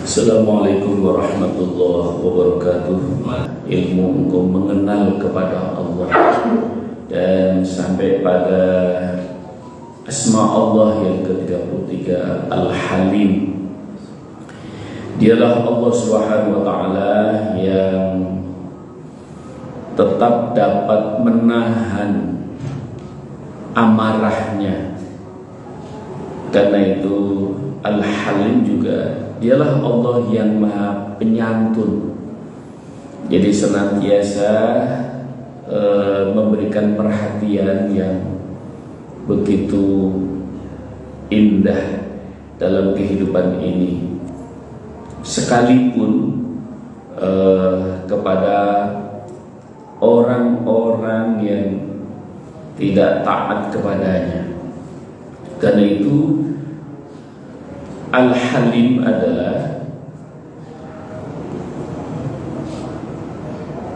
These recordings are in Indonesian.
Assalamualaikum warahmatullahi wabarakatuh. Ilmu engkau mengenal kepada Allah dan sampai pada asma Allah yang ke-33 Al-Halim. Dialah Allah Subhanahu wa taala yang tetap dapat menahan amarahnya. Karena itu Al-Halim juga dialah Allah yang maha penyantun. Jadi senantiasa memberikan perhatian yang begitu indah dalam kehidupan ini, sekalipun kepada orang-orang yang tidak taat kepadanya. Karena itu Al-Halim adalah,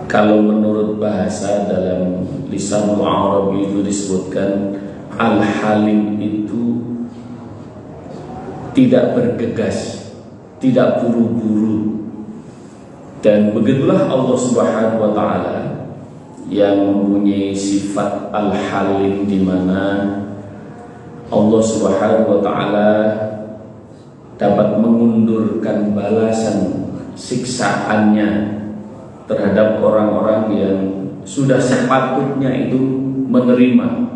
kalau menurut bahasa dalam lisan Arabi itu disebutkan Al-Halim itu tidak bergegas, tidak buru-buru. Dan begitulah Allah Subhanahu wa taala yang mempunyai sifat Al-Halim, di mana Allah Subhanahu wa taala dapat mengundurkan balasan siksaannya terhadap orang-orang yang sudah sepatutnya itu menerima.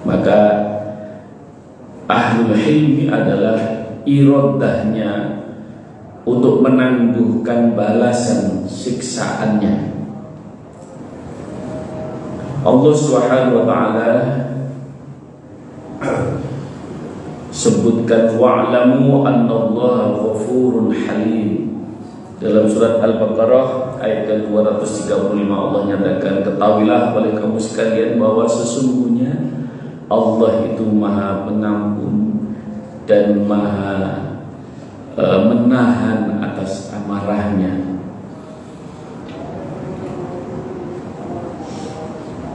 Maka ahlul hilmi adalah iradahnya untuk menangguhkan balasan siksaannya. Allah Subhanahu wa taala sebutkan wa'lamu annallaha ghafurun halim. Dalam surat Al-Baqarah ayat ke-235 Allah nyatakan, ketahuilah oleh kamu sekalian bahwa sesungguhnya Allah itu maha pengampun dan maha menahan atas amarahnya.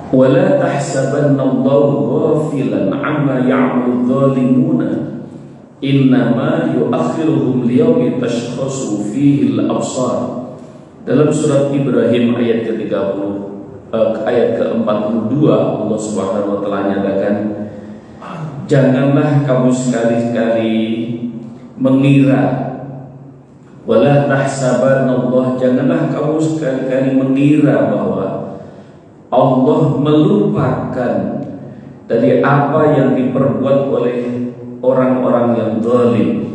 وَلَا تَحْسَبَنَّ اللَّهَ غَافِلًا عَمَّا يَعْمَلُ الظَّالِمُونَ إِنَّمَا يُؤَخِّرُهُمْ لِيَوْمٍ تَشْخَصُ فِيهِ الْأَبْصَارُ. Dalam surat Ibrahim ayat ke-30 ayat ke-42 Allah Subhanahu wa taala nyatakan, janganlah kamu sekali-kali mengira, wala tahsabanallah, janganlah kamu sekali-kali mengira bahwa Allah melupakan dari apa yang diperbuat oleh orang-orang yang zalim.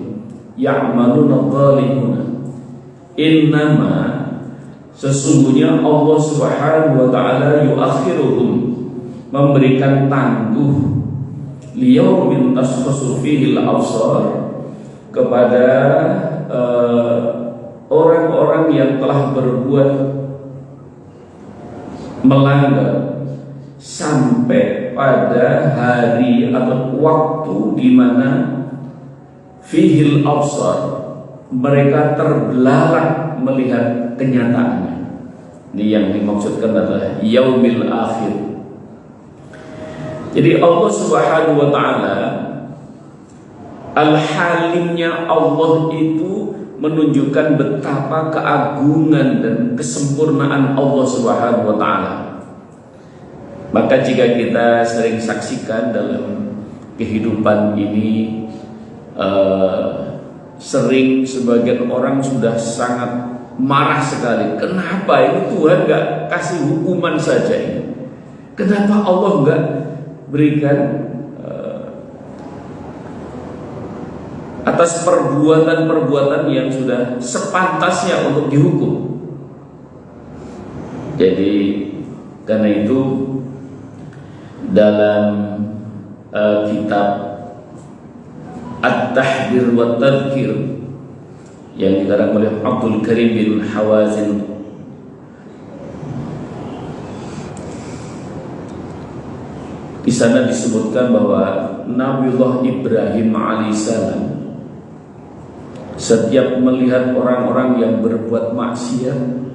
Ya'maluna zalimuna. Innama, sesungguhnya Allah Subhanahu wa taala yuakhiruhum, memberikan tangguh, liyaumin tashkhasu fihi al-absar, kepada orang-orang yang telah berbuat melanggar, sampai pada hari atau waktu di mana fihil absar, mereka terbelalak melihat kenyataannya. Ini yang dimaksudkan adalah yaumil akhir. Jadi Allah Subhanahu wa taala, Al-Halimnya Allah itu menunjukkan betapa keagungan dan kesempurnaan Allah Subhanahu wa taala. Maka jika kita sering saksikan dalam kehidupan ini, sering sebagian orang sudah sangat marah sekali. Kenapa ini Tuhan gak kasih hukuman saja ini? Kenapa Allah gak berikan atas perbuatan-perbuatan yang sudah sepantasnya untuk dihukum? Jadi karena itu dalam kitab At-Tahdir wa Tadhkir yang dikarang oleh Abdul Karim bin Hawazin, di sana disebutkan bahwa Nabiullah Ibrahim alaihissalam setiap melihat orang-orang yang berbuat maksiat,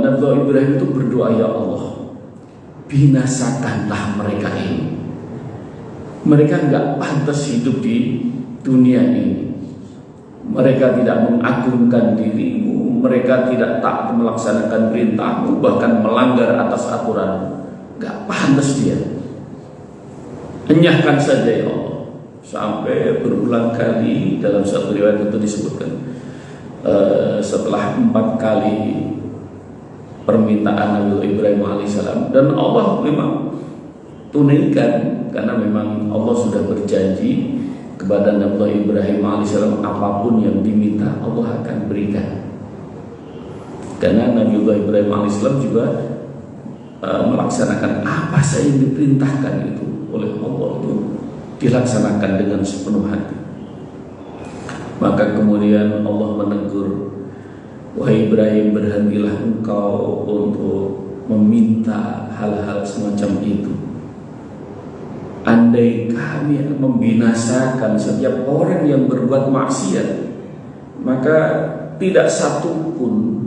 Nabiullah Ibrahim itu berdoa, ya Allah, binasakanlah mereka ini. mereka nggak pantas hidup di dunia ini. Mereka tidak mengagungkan dirimu, mereka tidak taat melaksanakan perintahmu, bahkan melanggar atas aturan. Nggak pantas dia. Enyahkan saja ya Allah. Sampai berulang kali dalam satu riwayat itu disebutkan, setelah 4 kali permintaan Nabi Ibrahim alaihissalam, dan Allah memang tunaikan, karena memang Allah sudah berjanji kepada Nabi Ibrahim alaihissalam apapun yang diminta Allah akan berikan. Karena Nabi Ibrahim alaihissalam juga melaksanakan apa saja yang diperintahkan itu oleh Allah, itu dilaksanakan dengan sepenuh hati. Maka kemudian Allah menegur, wahai Ibrahim, berhentilah engkau untuk meminta hal-hal semacam itu. Andai kami akan membinasakan setiap orang yang berbuat maksiat, maka tidak satu pun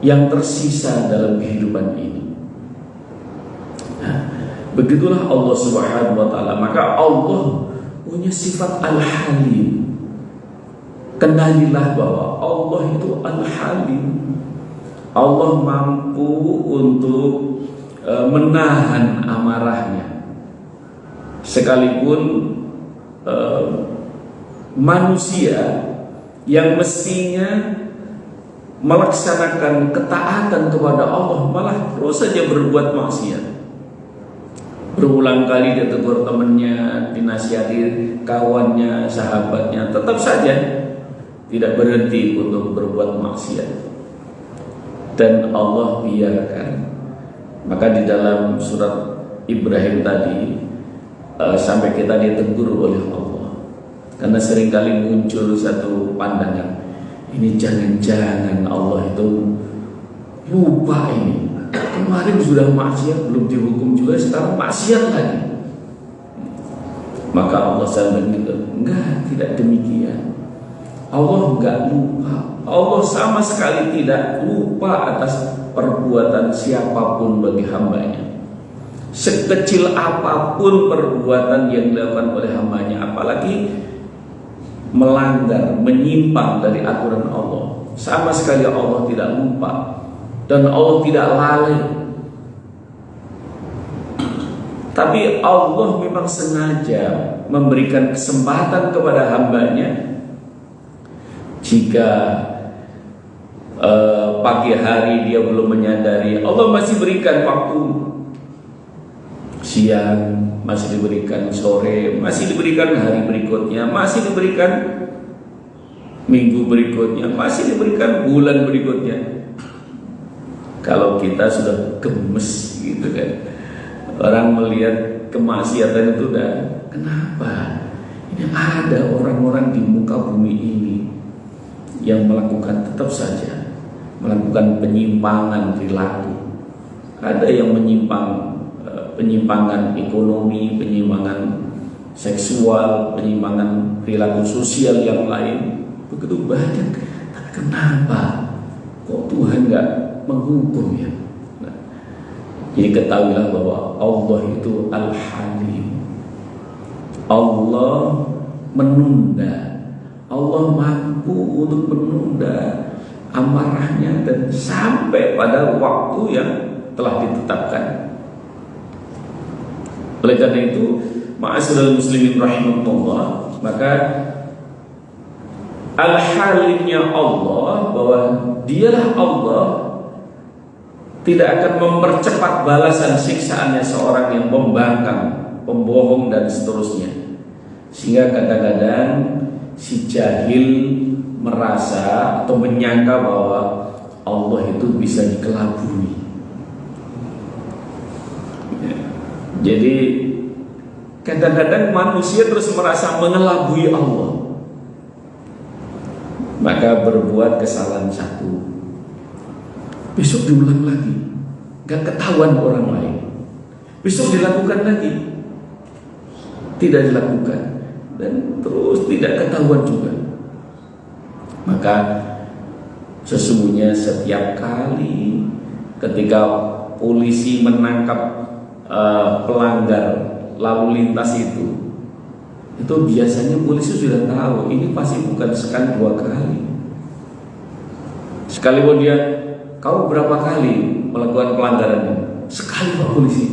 yang tersisa dalam kehidupan ini. Nah, begitulah Allah Subhanahu wa taala. Maka Allah punya sifat Al-Halim. Kenalilah bahwa Allah itu Al-Halim. Allah mampu untuk menahan amarahnya. Sekalipun manusia yang mestinya melaksanakan ketaatan kepada Allah malah terus saja berbuat maksiat. Berulang kali dia tegur temannya, dinasihati kawannya, sahabatnya, tetap saja tidak berhenti untuk berbuat maksiat. Dan Allah biarkan. Maka di dalam surat Ibrahim tadi sampai kita ditegur oleh Allah, karena seringkali muncul satu pandangan, ini jangan-jangan Allah itu lupa ini. Kemarin sudah maksiat belum dihukum juga, sekarang maksiat lagi. Maka Allah sampaikan, enggak, tidak demikian. Allah enggak lupa. Allah sama sekali tidak lupa atas perbuatan siapapun bagi hambanya. Sekecil apapun perbuatan yang dilakukan oleh hambanya, apalagi melanggar, menyimpang dari aturan Allah, sama sekali Allah tidak lupa. Dan Allah tidak lalai. Tapi Allah memang sengaja memberikan kesempatan kepada hambanya. Jika pagi hari dia belum menyadari, Allah masih berikan waktu. Siang masih diberikan, sore masih diberikan, hari berikutnya masih diberikan, minggu berikutnya masih diberikan, bulan berikutnya. Kalau kita sudah gemes gitu kan, orang melihat kemaksiatan itu udah, kenapa ini ada orang-orang di muka bumi ini yang melakukan, tetap saja melakukan penyimpangan perilaku. Ada yang penyimpangan ekonomi, penyimpangan seksual, penyimpangan perilaku sosial yang lain, begitu banyak. Tapi kenapa kok Tuhan nggak menghukum ya? Nah, jadi ketahuilah bahwa Allah itu Al-Halim. Allah menunda. Allah mampu untuk menunda amarahnya dan sampai pada waktu yang telah ditetapkan. Oleh karena itu, ma'asyiral muslimin rahimahullah, maka Al-Halimnya Allah, bahwa dialah Allah tidak akan mempercepat balasan siksaannya seorang yang membangkang, pembohong dan seterusnya. Sehingga kadang-kadang si jahil merasa atau menyangka bahwa Allah itu bisa dikelabui. Jadi kadang-kadang manusia terus merasa mengelabui Allah, maka berbuat kesalahan satu, besok diulang lagi, gak ketahuan orang lain, besok dilakukan lagi, tidak dilakukan, dan terus tidak ketahuan juga. Maka sesungguhnya setiap kali ketika polisi menangkap pelanggar lalu lintas itu biasanya polisi sudah tahu ini pasti bukan sekali dua kali. Sekali pun dia, kau berapa kali melakukan pelanggaran ini? Sekali Pak Polisi.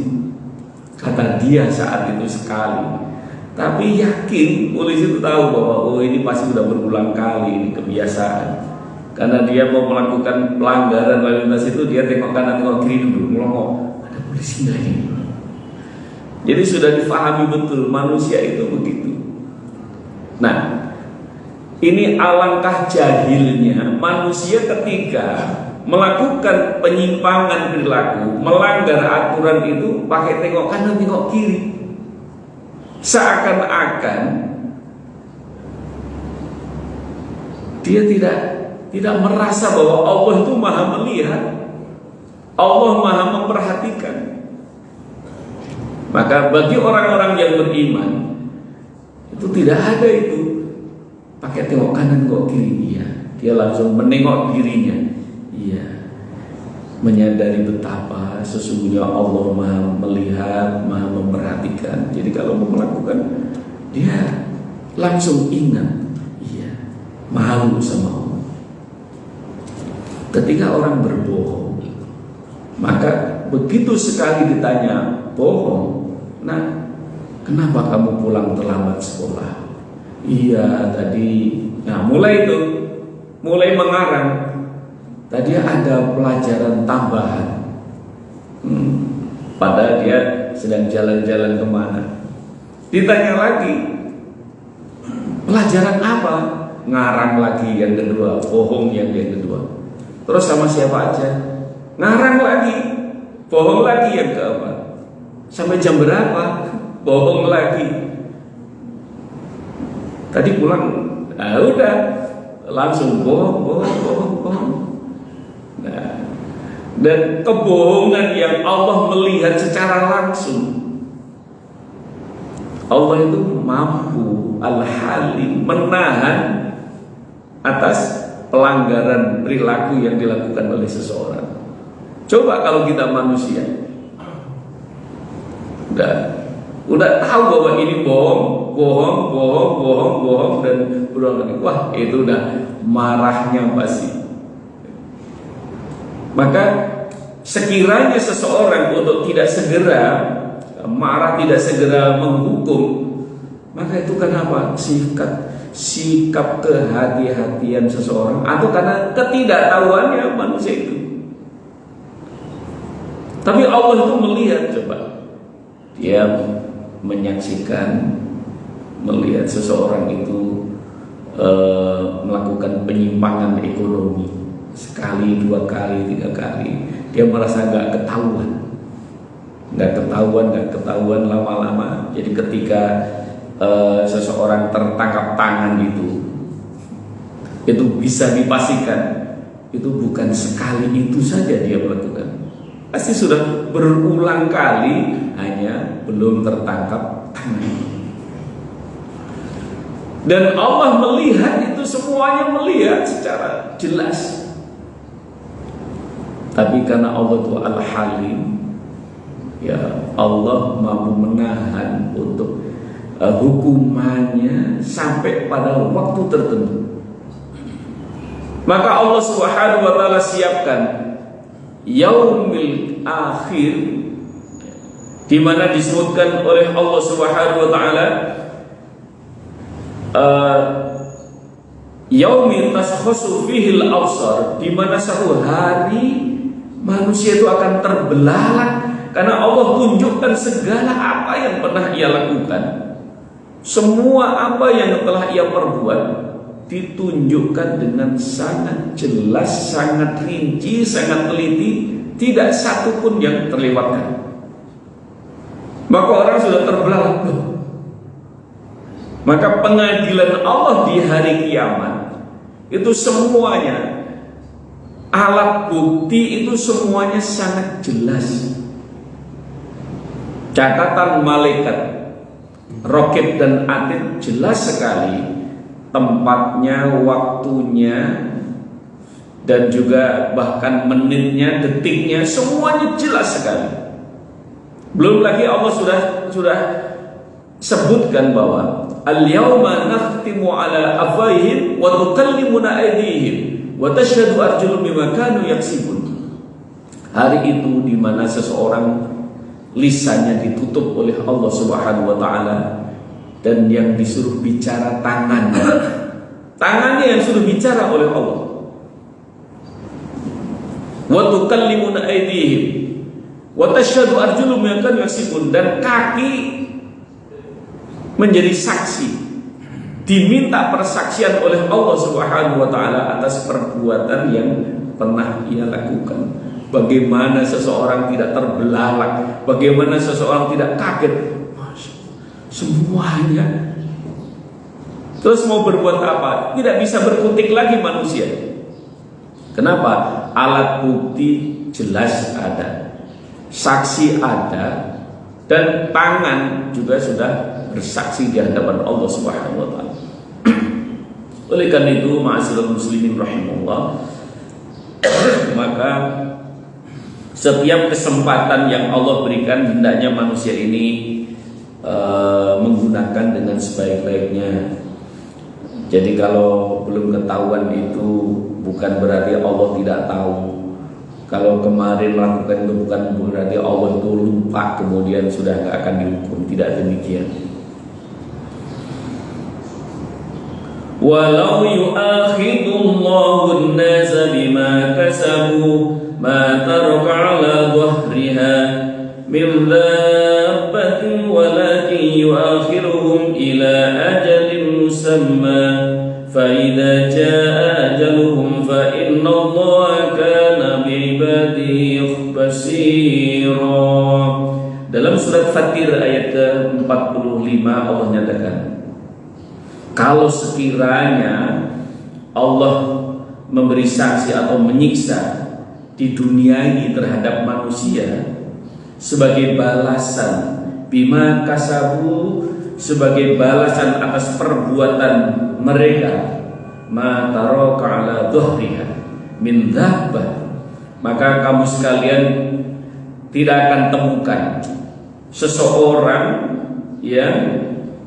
Kata dia saat itu sekali. Tapi yakin polisi itu tahu bahwa oh ini pasti sudah berulang kali, ini kebiasaan. Karena dia mau melakukan pelanggaran lalu lintas itu dia tengok kanan tengok kiri dulu, melongok, ada polisi nggak ini? Jadi sudah difahami betul manusia itu begitu. Nah, ini alangkah jahilnya manusia ketika melakukan penyimpangan perilaku, melanggar aturan itu pakai tengok kanan tengok kiri. Seakan-akan dia tidak merasa bahwa Allah itu maha melihat, Allah maha memperhatikan. Maka bagi orang-orang yang beriman itu tidak ada itu pakai tengok kanan tengok kiri. Dia langsung menengok dirinya. Menyadari betapa sesungguhnya Allah maha melihat, maha memperhatikan. Jadi kalau mau melakukan, dia langsung ingat, malu sama Allah. Ketika orang berbohong, maka begitu sekali ditanya bohong, nah kenapa kamu pulang terlambat sekolah? Iya tadi, nah mulai mengarang. Tadi ada pelajaran tambahan, padahal dia sedang jalan-jalan kemana. Ditanya lagi, pelajaran apa? Ngarang lagi yang kedua, bohong yang kedua. Terus sama siapa aja? Ngarang lagi, bohong lagi yang keempat. Sampai jam berapa? Bohong lagi. Tadi pulang, udah langsung bohong. Nah, dan kebohongan yang Allah melihat secara langsung, Allah itu mampu Al-Halim menahan atas pelanggaran perilaku yang dilakukan oleh seseorang. Coba kalau kita manusia udah tahu bahwa ini bohong dan berulang kali, wah itu udah marahnya pasti. Maka sekiranya seseorang untuk tidak segera marah, tidak segera menghukum, maka itu kenapa? Sikap kehati-hatian seseorang atau karena ketidaktahuannya manusia itu. Tapi Allah itu melihat, coba dia menyaksikan, melihat seseorang itu melakukan penyimpangan ekonomi sekali, dua kali, tiga kali, dia merasa nggak ketahuan lama-lama. Jadi ketika seseorang tertangkap tangan itu bisa dipastikan itu bukan sekali itu saja dia melakukan, pasti sudah berulang kali, hanya belum tertangkap tangan. Dan Allah melihat itu semuanya, melihat secara jelas. Tapi karena Allah itu Al-Halim, ya Allah mampu menahan untuk hukumannya sampai pada waktu tertentu. Maka Allah Subhanahu wa taala siapkan yaumil akhir, di mana disebutkan oleh Allah Subhanahu wa taala yaumi tashkhasu fihi al-absar, di mana satu hari manusia itu akan terbelalak karena Allah tunjukkan segala apa yang pernah ia lakukan. Semua apa yang telah ia perbuat ditunjukkan dengan sangat jelas, sangat rinci, sangat teliti, tidak satu pun yang terlewatkan. Maka orang sudah terbelalak. Maka pengadilan Allah di hari kiamat itu semuanya, alat bukti itu semuanya sangat jelas. Catatan malaikat, raqib dan atid jelas sekali, tempatnya, waktunya, dan juga bahkan menitnya, detiknya, semuanya jelas sekali. Belum lagi Allah sudah sebutkan bahwa al-yawma nakhtimu ala afwahihim wa tukallimuna aydihim wa tashhadu arjuluhum bima kanu yaksibun. Hari itu di mana seseorang lisannya ditutup oleh Allah Subhanahu wa taala dan yang disuruh bicara tangannya. Tangannya yang suruh bicara oleh Allah. Wa tukallimuna aydihim wa tashhadu arjuluhum bima kanu yaksibun, dan kaki menjadi saksi, diminta persaksian oleh Allah Subhanahu wa taala atas perbuatan yang pernah ia lakukan. Bagaimana seseorang tidak terbelalak, bagaimana seseorang tidak kaget, semuanya. Terus mau berbuat apa? Tidak bisa berkutik lagi manusia. Kenapa? Alat bukti jelas ada, saksi ada, dan tangan juga sudah bersaksi di hadapan Allah Subhanahu wa taala. Oleh karena itu, ma'asyiral muslimin rahimahullah, maka setiap kesempatan yang Allah berikan hendaknya manusia ini menggunakan dengan sebaik-baiknya. Jadi kalau belum ketahuan itu bukan berarti Allah tidak tahu. Kalau kemarin melakukan itu bukan berarti Allah itu lupa kemudian sudah tidak akan dihukum. Tidak demikian. Walau yu'akhidullahu an-nasa bima kasabu ma taraka 'ala dhahriha min dabbatin walakin yu'akhiruhum ila ajalin musamma fa idza jaa ajaluhum fa innallaha kana bi'ibadihi basira. Dalam surat Fatir ayat ke-45 Allah nyatakan, kalau sekiranya Allah memberi sanksi atau menyiksa di dunia ini terhadap manusia sebagai balasan bima kasabu, sebagai balasan atas perbuatan mereka, ma taraka ala dhuhriha min dhabbah, maka kamu sekalian tidak akan temukan seseorang yang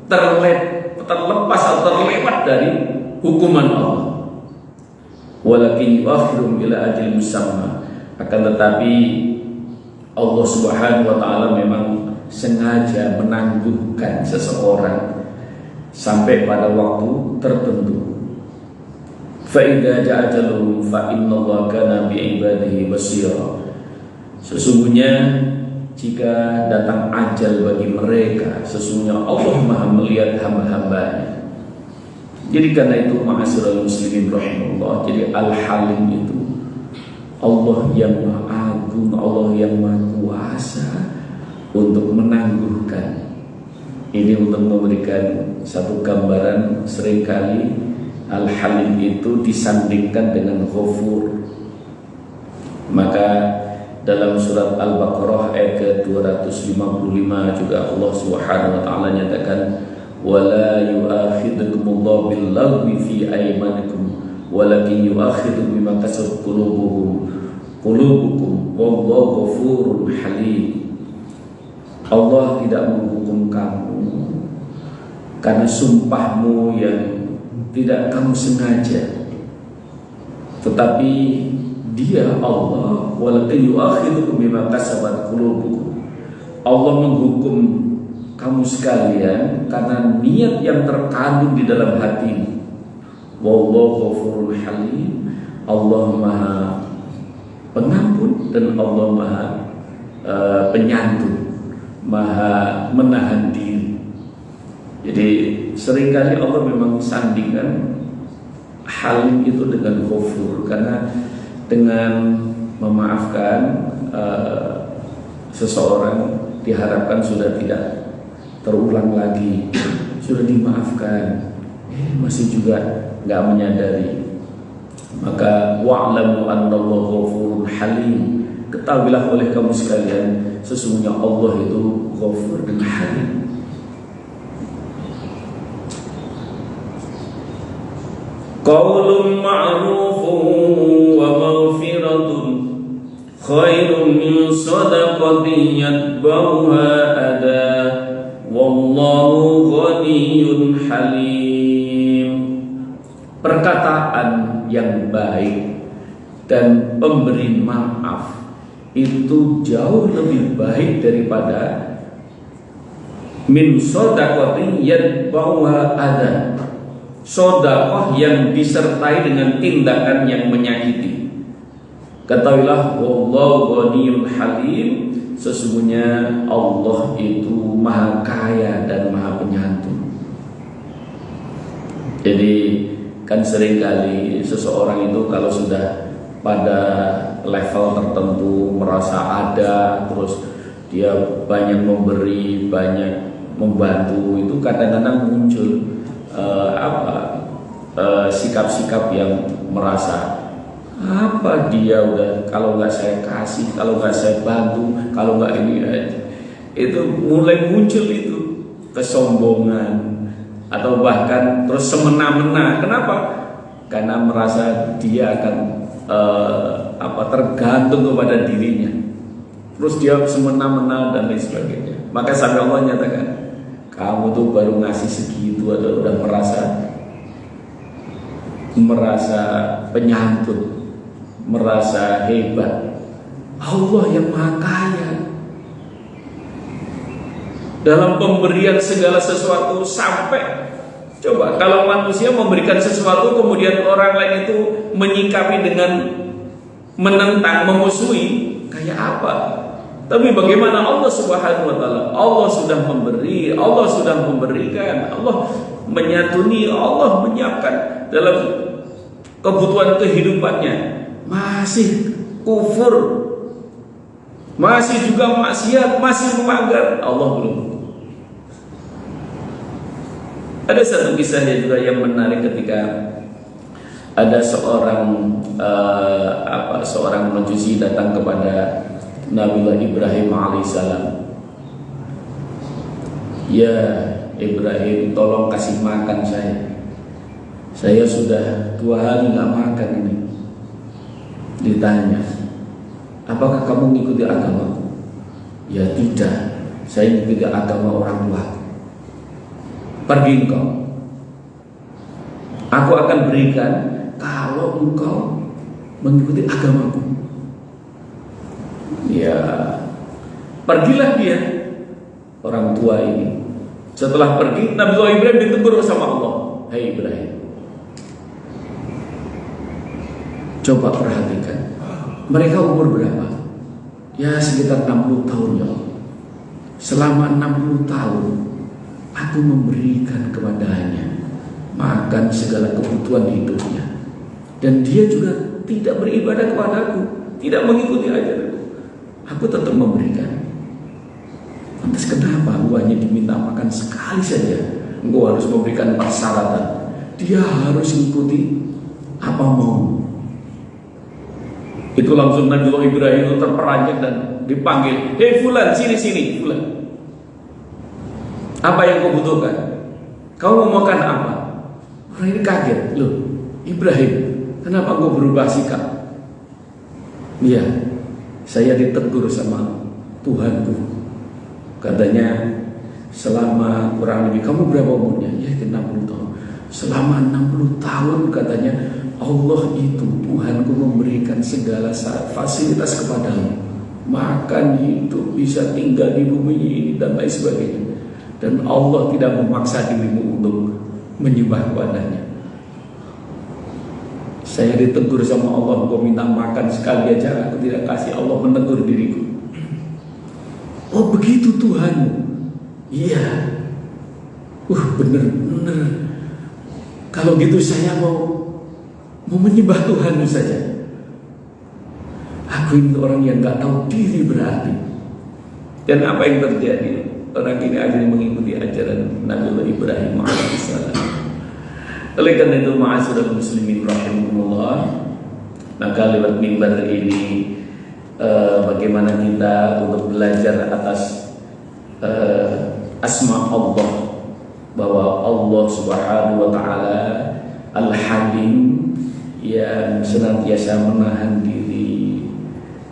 terlepas atau terlewat dari hukuman Allah. Walakin yuakhirum ila ajal musamma, akan tetapi Allah Subhanahu wa taala memang sengaja menangguhkan seseorang sampai pada waktu tertentu. Fa idza ja'a ajaluhum fa innallaha kana bi'ibadihi basira. Sesungguhnya jika datang ajal bagi mereka, sesungguhnya Allah Maha melihat hamba-hambanya. Jadi karena itu ma'asyiral muslimin rahimahullah, jadi Al-Halim itu Allah yang Maha Agung, Allah yang Maha Kuasa untuk menangguhkan. Ini untuk memberikan satu gambaran, seringkali Al-Halim itu disandingkan dengan Ghafur. Maka dalam surat Al-Baqarah ayat ke-255 juga Allah Subhanahu wa taala nyatakan, wala yu'akhidhukumullahu bil-laghwi fi aymanikum walakin yu'akhidhukum bima kasabat qulubukum wallahu ghafurun halim. Allah tidak menghukum kamu karena sumpahmu yang tidak kamu sengaja, tetapi Dia Allah walakin yu'akhidhukum bima kasabat qulubukum. Allah menghukum kamu sekalian karena niat yang terkandung di dalam hati. Wallahu ghafurun halim. Allah Maha Pengampun dan Allah Maha Penyantun, Maha menahan diri. Jadi seringkali Allah memang sandingkan Halim itu dengan Ghafur, karena dengan memaafkan seseorang diharapkan sudah tidak terulang lagi, sudah dimaafkan, masih juga nggak menyadari. Maka wa'lamu annallaha ghafurun halim, ketahuilah oleh kamu sekalian sesungguhnya Allah itu Ghafur dan Halim. Qaulun ma'rufun wa maghfiratun khairun min sadaqatin yatba'uha adha wallahu Wallahu ghaniyyun halim. Perkataan yang baik dan pemberi maaf itu jauh lebih baik daripada min shadaqatin yatba'uha adhan, sedekah yang disertai dengan tindakan yang menyakiti. Ketahuilah, wallahu ghaniyyun halim, sesungguhnya Allah itu maha kaya dan maha penyantun. Jadi kan seringkali seseorang itu kalau sudah pada level tertentu merasa ada, terus dia banyak memberi, banyak membantu, itu kadang-kadang muncul sikap-sikap yang merasa apa dia udah, kalau nggak saya kasih, kalau nggak saya bantu, kalau nggak ini, itu mulai muncul itu kesombongan atau bahkan terus semena-mena. Kenapa? Karena merasa dia akan tergantung kepada dirinya, terus dia semena-mena dan lain sebagainya. Maka sampai Allah nyatakan, kamu tuh baru ngasih segitu atau udah merasa penyantun, merasa hebat. Allah yang maha kaya dalam pemberian segala sesuatu. Sampai coba kalau manusia memberikan sesuatu kemudian orang lain itu menyikapi dengan menentang, memusuhi, kayak apa? Tapi bagaimana Allah Subhanahu wa taala? Allah sudah memberi, Allah sudah memberikan, Allah menyantuni, Allah menyiapkan dalam kebutuhan kehidupannya. Masih kufur, masih juga maksiat, masih melanggar, Allah belum. Ada satu kisahnya juga yang menarik ketika ada seorang majusi datang kepada Nabiullah Ibrahim alaihissalam. Ya Ibrahim, tolong kasih makan saya. Saya sudah 2 hari nggak makan ini. Ditanya, apakah kamu mengikuti agama? Ya tidak, saya mengikuti agama orang tua. Pergi engkau, aku akan berikan kalau engkau mengikuti agamaku. Ya, pergilah dia, orang tua ini. Setelah pergi, Nabiullah Ibrahim ditegur sama Allah. Hai Ibrahim, coba perhatikan, mereka umur berapa? Ya sekitar 60 tahun ya. Selama 60 tahun aku memberikan kepadanya makan segala kebutuhan hidupnya, dan dia juga tidak beribadah kepadaku, tidak mengikuti ajaranku. Aku tetap memberikan. Lantas kenapa aku hanya diminta makan sekali saja, engkau harus memberikan persyaratan? Dia harus mengikuti apa mau. Itu langsung Nabiullah Ibrahim itu terperanjat dan dipanggil, hei fulan, sini fulan. Apa yang kau butuhkan? Kau mau makan apa? Orang ini kaget, loh Ibrahim, kenapa kau berubah sikap? Iya, saya ditegur sama Tuhanku. Katanya selama kurang lebih, kamu berapa umurnya? Ya 60 tahun. Selama 60 tahun katanya Allah itu, Tuhanku, memberikan segala fasilitas kepadamu, makan, hidup, bisa tinggal di bumi ini dan lain sebagainya. Dan Allah tidak memaksa dirimu untuk menyembah kepadanya. Saya ditegur sama Allah, kau minta makan sekali aja aku tidak kasih. Allah menegur diriku. Oh begitu Tuhanmu? Iya. Bener. Kalau gitu saya mau menyembah Tuhanmu saja. Aku ini orang yang gak tahu diri berarti. Dan apa yang terjadi? Orang ini akhirnya mengikuti ajaran Nabiullah Ibrahim alaihissalam. Oleh karena itu, ma'asyiral muslimin rahimahullah, maka lewat mimbar ini bagaimana kita untuk belajar atas asma Allah, bahwa Allah Subhanahu wa taala Al-Halim, yang senantiasa menahan diri,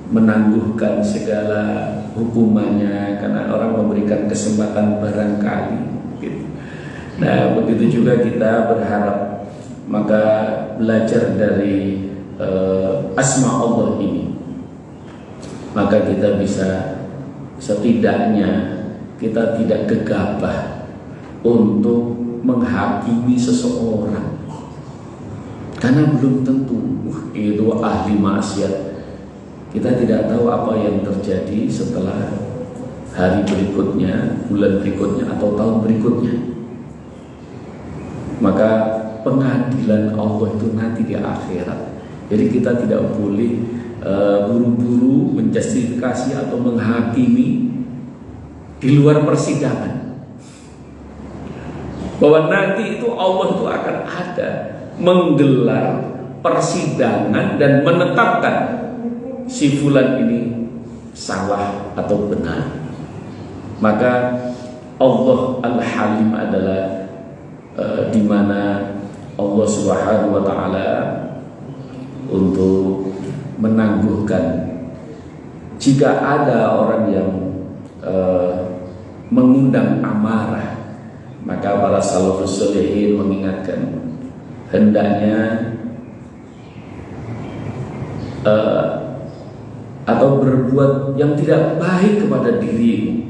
menangguhkan segala hukumannya, karena orang memberikan kesempatan barangkali Nah, begitu juga kita berharap, maka belajar dari asma Allah ini, maka kita bisa setidaknya kita tidak gegabah untuk menghakimi seseorang, karena belum tentu itu ahli maksiat. Kita tidak tahu apa yang terjadi setelah hari berikutnya, bulan berikutnya, atau tahun berikutnya. Maka pengadilan Allah itu nanti di akhirat. Jadi kita tidak boleh buru-buru menjustifikasi atau menghakimi di luar persidangan, bahwa nanti itu Allah itu akan ada menggelar persidangan dan menetapkan si fulan ini salah atau benar. Maka Allah Al-Halim adalah di mana Allah Subhanahu wa taala untuk menangguhkan jika ada orang yang mengundang amarah. Maka para salafus sholihin mengingatkan hendaknya atau berbuat yang tidak baik kepada dirimu,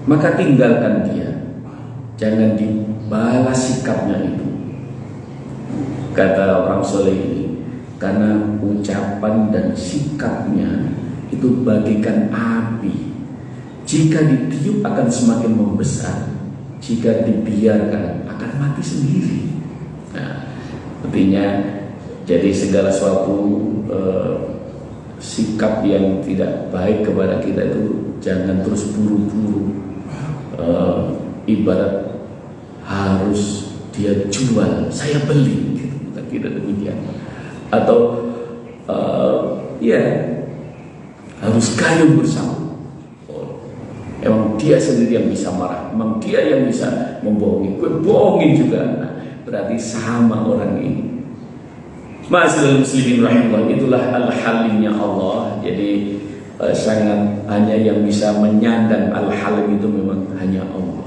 maka tinggalkan dia, jangan dibalas sikapnya itu. Kata orang soleh ini, karena ucapan dan sikapnya itu bagaikan api, jika ditiup akan semakin membesar, jika dibiarkan akan mati sendiri. Nah, artinya jadi segala suatu sikap yang tidak baik kepada kita itu jangan terus buru-buru, ibarat harus dia jual, saya beli gitu. Tidak demikian. Atau ya harus gayung bersama. Emang dia sendiri yang bisa marah, emang dia yang bisa membohongi, gue bohongin juga. Nah, berarti sama orang ini. Ma'asyiral muslimin rahimahullah, itulah al-halimnya Allah. Jadi sangat hanya yang bisa menyandang al-halim itu memang hanya Allah.